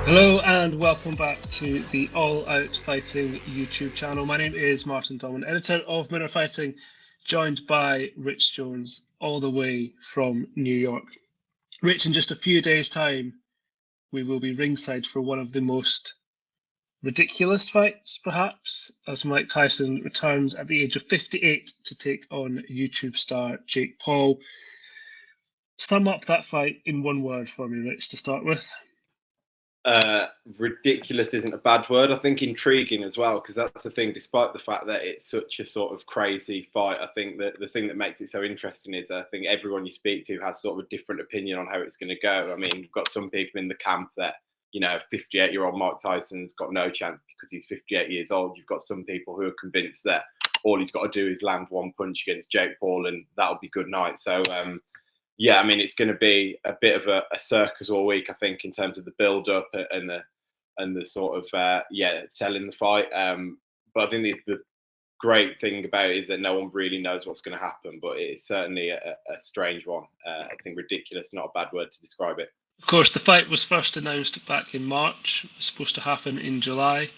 Hello and welcome back to the All Out Fighting YouTube channel. My name is Martin Dolan, editor of Mirror Fighting, joined by Rich Jones all the way from New York. Rich, in just a few days' time, we will be ringside for one of the most ridiculous fights, perhaps, as Mike Tyson returns at the age of 58 to take on YouTube star Jake Paul. Sum up that fight in one word for me, Rich, to start with. Ridiculous isn't a bad word. I think intriguing as well, because that's the thing. Despite the fact that it's such a sort of crazy fight, I think that the thing that makes it so interesting is I think everyone you speak to has sort of a different opinion on how it's going to go. I mean, you've got some people in the camp that, 58-year-old Mike Tyson's got no chance because he's 58 years old. You've got some people who are convinced that all he's got to do is land one punch against Jake Paul and that'll be good night. So, yeah, I mean, it's going to be a bit of a circus all week, I think, in terms of the build-up and the sort of, selling the fight. But I think the great thing about it is that no one really knows what's going to happen, but it is certainly a strange one. I think ridiculous, not a bad word to describe it. Of course, the fight was first announced back in March. It was supposed to happen in July.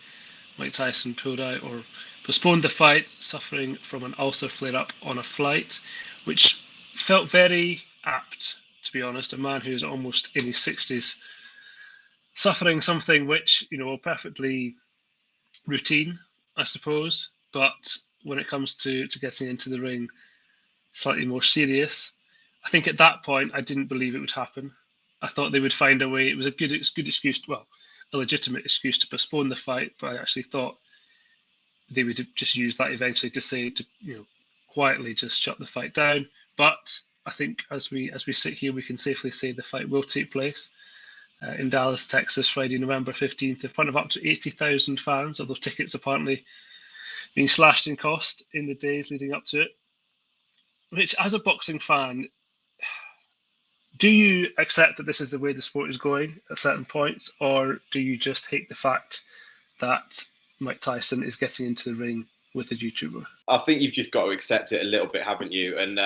Mike Tyson pulled out or postponed the fight, suffering from an ulcer flare-up on a flight, which felt very apt, to be honest. A man who's almost in his 60s, suffering something which, perfectly routine, I suppose. But when it comes to getting into the ring, slightly more serious. I think at that point, I didn't believe it would happen. I thought they would find a way. It was a good excuse, a legitimate excuse to postpone the fight, but I actually thought they would just use that eventually to say, quietly just shut the fight down. But I think as we sit here, we can safely say the fight will take place in Dallas, Texas, Friday, November 15th, in front of up to 80,000 fans, although tickets apparently being slashed in cost in the days leading up to it. Rich, as a boxing fan, do you accept that this is the way the sport is going at certain points, or do you just hate the fact that Mike Tyson is getting into the ring with a YouTuber? I think you've just got to accept it a little bit, haven't you? And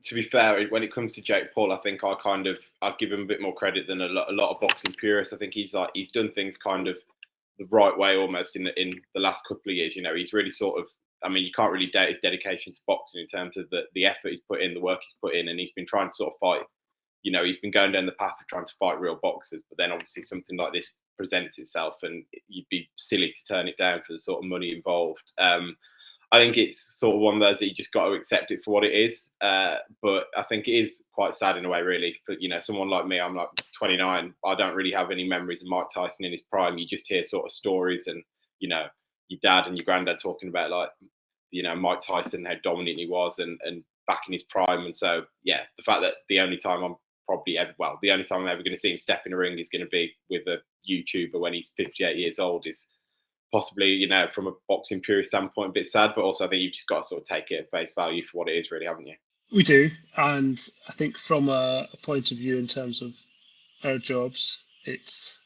to be fair, when it comes to Jake Paul, I think I'd give him a bit more credit than a lot of boxing purists. I think he's done things kind of the right way almost in the last couple of years. He's really sort of, I mean, you can't really date his dedication to boxing in terms of the effort he's put in, the work he's put in, and he's been trying to sort of fight. He's been going down the path of trying to fight real boxers, but then obviously something like this presents itself, and you'd be silly to turn it down for the sort of money involved. I think it's sort of one of those that you just got to accept it for what it is. But I think it is quite sad in a way, really, for someone like me. I'm like 29. I don't really have any memories of Mike Tyson in his prime. You just hear sort of stories, and your dad and your granddad talking about Mike Tyson, how dominant he was, and back in his prime. And so the fact that the only time I'm ever going to see him step in a ring is going to be with a YouTuber when he's 58 years old is possibly, from a boxing purist standpoint, a bit sad, but also I think you've just got to sort of take it at face value for what it is, really, haven't you? We do. And I think from a point of view in terms of our jobs, it's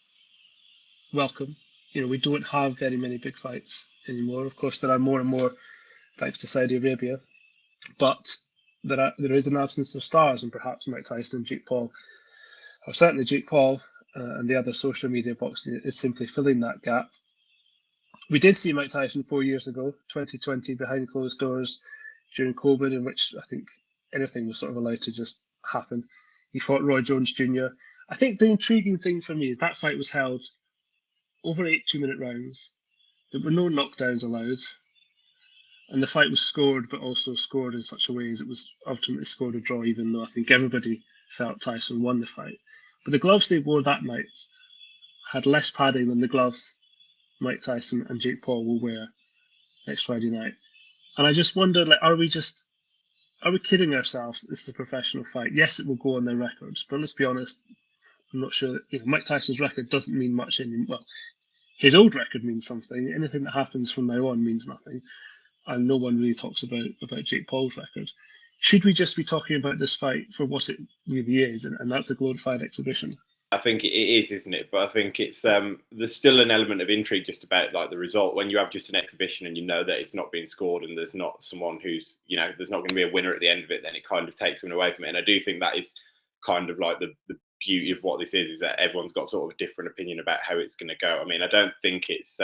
welcome. We don't have very many big fights anymore. Of course, there are more and more thanks to Saudi Arabia, but there is an absence of stars, and perhaps Mike Tyson and Jake Paul, or certainly Jake Paul and the other social media boxing is simply filling that gap. We did see Mike Tyson 4 years ago, 2020, behind closed doors during COVID, in which I think anything was sort of allowed to just happen. He fought Roy Jones Jr. I think the intriguing thing for me is that fight was held over 8 2-minute rounds. There were no knockdowns allowed. And the fight was scored, but also scored in such a way as it was ultimately scored a draw, even though I think everybody felt Tyson won the fight. But the gloves they wore that night had less padding than the gloves Mike Tyson and Jake Paul will wear next Friday night. And I just wondered, are we kidding ourselves that this is a professional fight? Yes, it will go on their records, but let's be honest, I'm not sure that Mike Tyson's record doesn't mean much anymore. Well, his old record means something. Anything that happens from now on means nothing. And no one really talks about Jake Paul's record. Should we just be talking about this fight for what it really is, and that's a glorified exhibition? I think it is, isn't it? But I think it's there's still an element of intrigue just about the result. When you have just an exhibition and you know that it's not being scored and there's not someone who's there's not going to be a winner at the end of it, then it kind of takes someone away from it. And I do think that is kind of like the beauty of what this is that everyone's got sort of a different opinion about how it's going to go. I mean, I don't think it's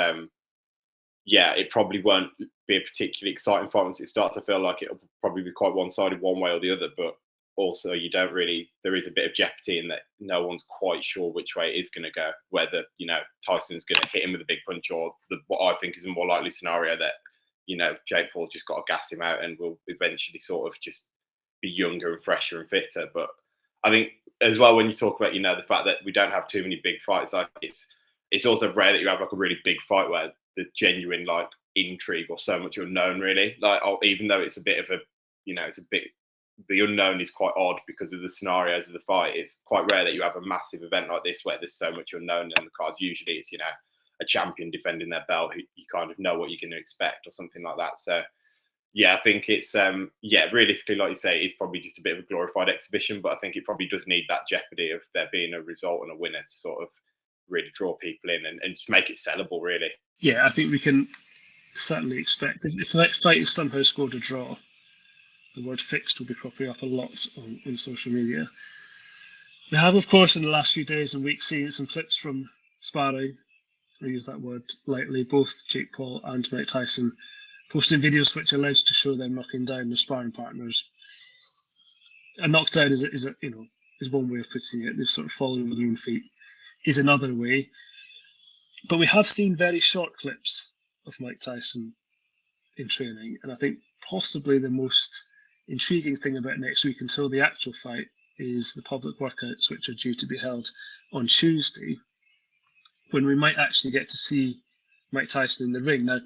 it probably won't be a particularly exciting fight once it starts. I feel like it'll probably be quite one-sided one way or the other, but also there is a bit of jeopardy in that no one's quite sure which way it is going to go, whether, Tyson's going to hit him with a big punch, or what I think is a more likely scenario that, Jake Paul's just got to gas him out and will eventually sort of just be younger and fresher and fitter. But I think as well, when you talk about, the fact that we don't have too many big fights, like it's also rare that you have like a really big fight where there's genuine like intrigue or so much unknown, really. Like, even though it's a bit of a, the unknown is quite odd because of the scenarios of the fight. It's quite rare that you have a massive event like this where there's so much unknown in the cards. Usually it's, a champion defending their belt who you kind of know what you're going to expect or something like that. So, yeah, I think it's, realistically, like you say, it's probably just a bit of a glorified exhibition, but I think it probably does need that jeopardy of there being a result and a winner to sort of really draw people in and just make it sellable, really. Yeah, I think we can certainly expect, if that fight is somehow scored a draw, the word fixed will be cropping up a lot on social media. We have, of course, in the last few days and weeks seen some clips from sparring, I use that word lightly, both Jake Paul and Mike Tyson posting videos which are alleged to show them knocking down their sparring partners. A knockdown is one way of putting it. They've sort of fallen over their own feet. Is another way. But we have seen very short clips of Mike Tyson in training, and I think possibly the most intriguing thing about next week until the actual fight is the public workouts, which are due to be held on Tuesday, when we might actually get to see Mike Tyson in the ring. Now,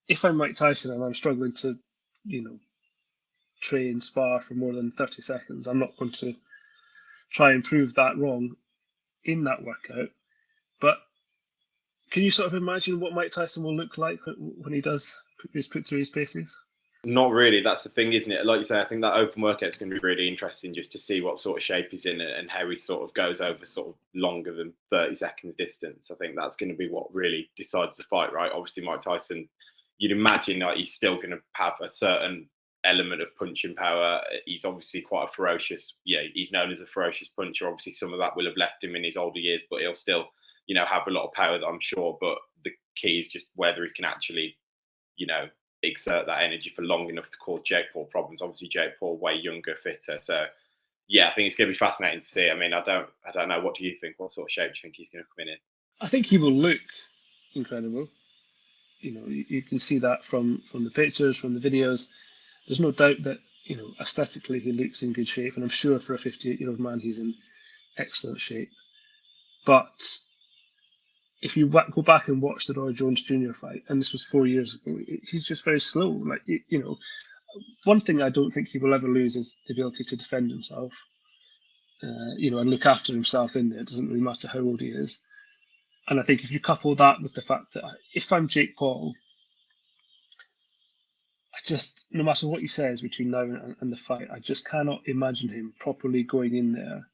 if I'm Mike Tyson and I'm struggling to, train, spar for more than 30 seconds, I'm not going to try and prove that wrong in that workout. But can you sort of imagine what Mike Tyson will look like when he does put through his paces? Not really. That's the thing, isn't it? Like you say, I think that open workout is going to be really interesting just to see what sort of shape he's in and how he sort of goes over sort of longer than 30 seconds distance. I think that's going to be what really decides the fight, right? Obviously, Mike Tyson, you'd imagine that he's still going to have a certain element of punching power. He's obviously quite a ferocious, he's known as a ferocious puncher. Obviously, some of that will have left him in his older years, but he'll still, have a lot of power, that I'm sure. But the key is just whether he can actually, exert that energy for long enough to cause Jake Paul problems. Obviously, Jake Paul way younger, fitter. So, yeah, I think it's going to be fascinating to see. I mean, I don't know. What do you think? What sort of shape do you think he's going to come in? I think he will look incredible. You can see that from the pictures, from the videos. There's no doubt that, aesthetically he looks in good shape, and I'm sure for a 58-year-old man he's in excellent shape. But if you go back and watch the Roy Jones Jr. fight, and this was 4 years ago, he's just very slow. Like, one thing I don't think he will ever lose is the ability to defend himself, and look after himself in there. It doesn't really matter how old he is. And I think if you couple that with the fact that if I'm Jake Paul, no matter what he says between now and the fight, I just cannot imagine him properly going in there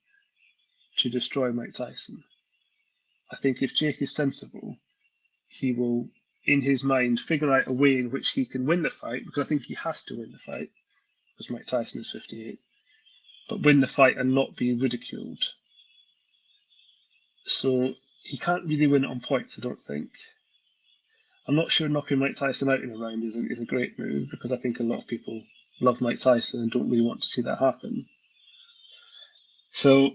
to destroy Mike Tyson. I think if Jake is sensible, he will, in his mind, figure out a way in which he can win the fight, because I think he has to win the fight, because Mike Tyson is 58, but win the fight and not be ridiculed. So he can't really win it on points, I don't think. I'm not sure knocking Mike Tyson out in a round is a great move, because I think a lot of people love Mike Tyson and don't really want to see that happen. So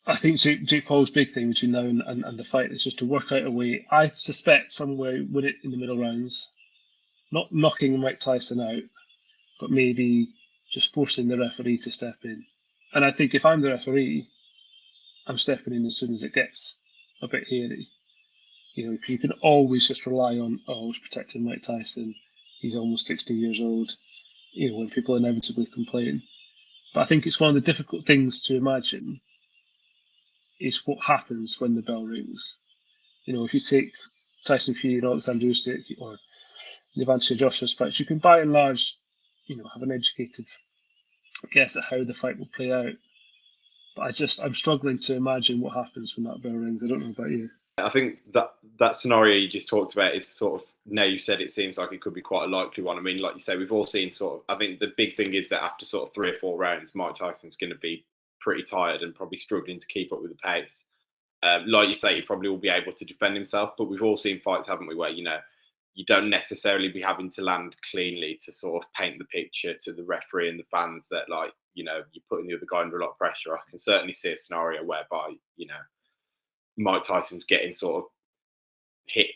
I think Jake Paul's big thing between now and the fight is just to work out a way. I suspect somewhere win it in the middle rounds, not knocking Mike Tyson out, but maybe just forcing the referee to step in. And I think if I'm the referee, I'm stepping in as soon as it gets a bit hairy. You can always just rely on, always protecting Mike Tyson. He's almost 60 years old, when people inevitably complain. But I think it's one of the difficult things to imagine is what happens when the bell rings. If you take Tyson Fury and Alexander Usyk or Levantia Joshua's fights, you can by and large, have an educated guess at how the fight will play out. But I'm struggling to imagine what happens when that bell rings. I don't know about you. I think that scenario you just talked about is sort of, now you said, it seems like it could be quite a likely one. I mean, like you say, we've all seen I think the big thing is that after sort of 3 or 4 rounds, Mike Tyson's going to be pretty tired and probably struggling to keep up with the pace. Like you say, he probably will be able to defend himself, but we've all seen fights, haven't we, where, you know, you don't necessarily be having to land cleanly to sort of paint the picture to the referee and the fans that, like, you know, you're putting the other guy under a lot of pressure. I can certainly see a scenario whereby, you know, Mike Tyson's getting sort of hit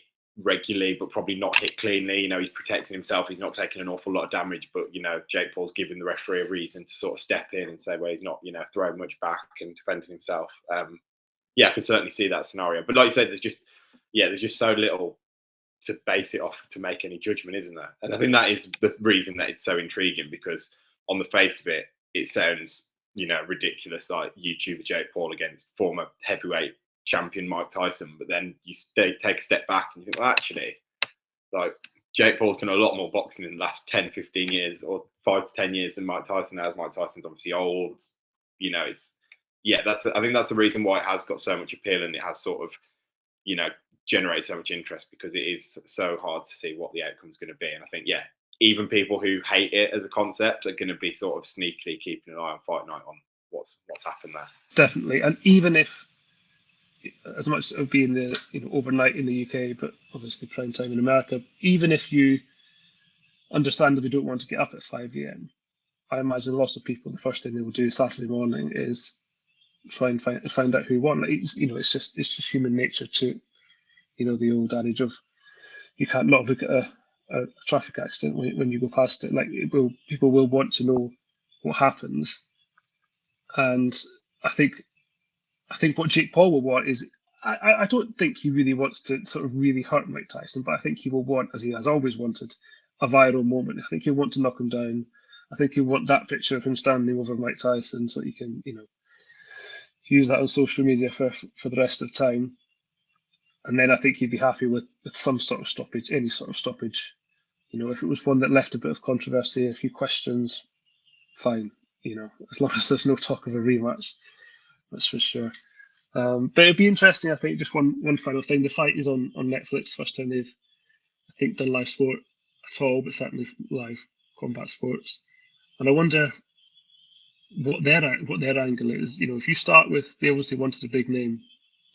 regularly, but probably not hit cleanly. You know, he's protecting himself. He's not taking an awful lot of damage, but, you know, Jake Paul's giving the referee a reason to sort of step in and say, well, he's not, you know, throwing much back and defending himself. Yeah, I can certainly see that scenario. But like you said, there's just so little to base it off to make any judgment, isn't there? And I think that is the reason that it's so intriguing, because on the face of it, it sounds, you know, ridiculous, like YouTuber Jake Paul against former heavyweight champion Mike Tyson. But then you take a step back and you think, well, actually, like, Jake Paul's done a lot more boxing in the last 10, 15 years or 5 to 10 years than Mike Tyson has. Mike Tyson's obviously old. You know, I think that's the reason why it has got so much appeal, and it has sort of, you know, generated so much interest, because it is so hard to see what the outcome is going to be. And I think, yeah, even people who hate it as a concept are going to be sort of sneakily keeping an eye on Fight Night on what's happened there. Definitely. And even if, as much as it would be in the, you know, overnight in the UK, but obviously prime time in America, even if you understandably don't want to get up at 5 a.m, I imagine lots of people, the first thing they will do Saturday morning is try and find out who won. Like, you know, it's just human nature to, you know, the old adage of you can't not look at a traffic accident when you go past it. Like, people will want to know what happens. And I think what Jake Paul will want is, I don't think he really wants to sort of really hurt Mike Tyson, but I think he will want, as he has always wanted, a viral moment. I think he'll want to knock him down. I think he'll want that picture of him standing over Mike Tyson so he can, you know, use that on social media for the rest of time. And then I think he'd be happy with some sort of stoppage, any sort of stoppage. You know, if it was one that left a bit of controversy, a few questions, fine. You know, as long as there's no talk of a rematch, that's for sure. But it'd be interesting, I think, just one final thing. The fight is on Netflix. First time they've, I think, done live sport at all, but certainly live combat sports. And I wonder what their angle is. You know, if you start with, they obviously wanted a big name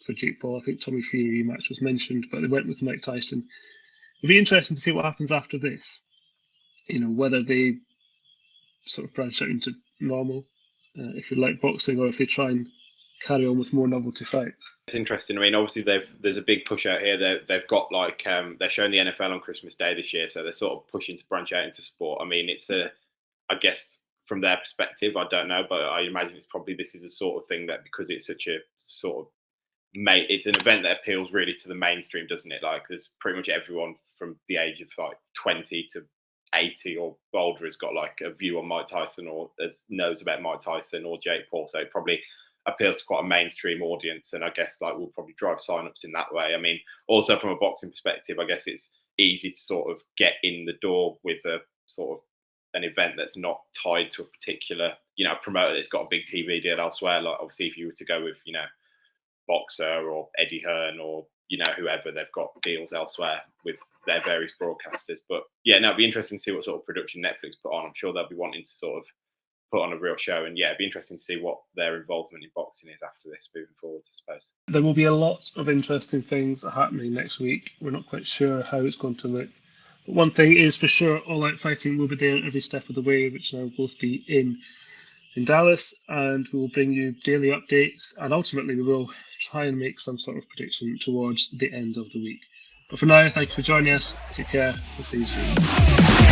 for Jake Paul. I think Tommy Fury rematch was mentioned, but they went with Mike Tyson. It'd be interesting to see what happens after this. You know, whether they sort of branch out into normal, if you like boxing, or if they try and carry on with more novelty fights. It's interesting. I mean, obviously there's a big push out here. They've got like they're showing the NFL on Christmas Day this year, so they're sort of pushing to branch out into sport. I mean, it's I guess from their perspective, I don't know, but I imagine it's probably, this is the sort of thing that, because it's such a sort of it's an event that appeals really to the mainstream, doesn't it? Like, there's pretty much everyone from the age of like 20 to 80 or older has got like a view on Mike Tyson, or knows about Mike Tyson or Jake Paul. So it probably appeals to quite a mainstream audience, and I guess like will probably drive signups in that way. I mean, also from a boxing perspective, I guess it's easy to sort of get in the door with a sort of an event that's not tied to a particular, you know, promoter that's got a big TV deal elsewhere. Like, obviously, if you were to go with, you know, Boxer or Eddie Hearn or, you know, whoever, they've got deals elsewhere with their various broadcasters. But yeah, no, it'd be interesting to see what sort of production Netflix put on. I'm sure they'll be wanting to sort of put on a real show, and yeah, it'd be interesting to see what their involvement in boxing is after this moving forward, I suppose. There will be a lot of interesting things happening next week. We're not quite sure how it's going to look. But one thing is for sure, All Out Fighting will be there every step of the way, which will both be in Dallas, and we will bring you daily updates, and ultimately we will try and make some sort of prediction towards the end of the week. But for now, thank you for joining us. Take care. We'll see you soon.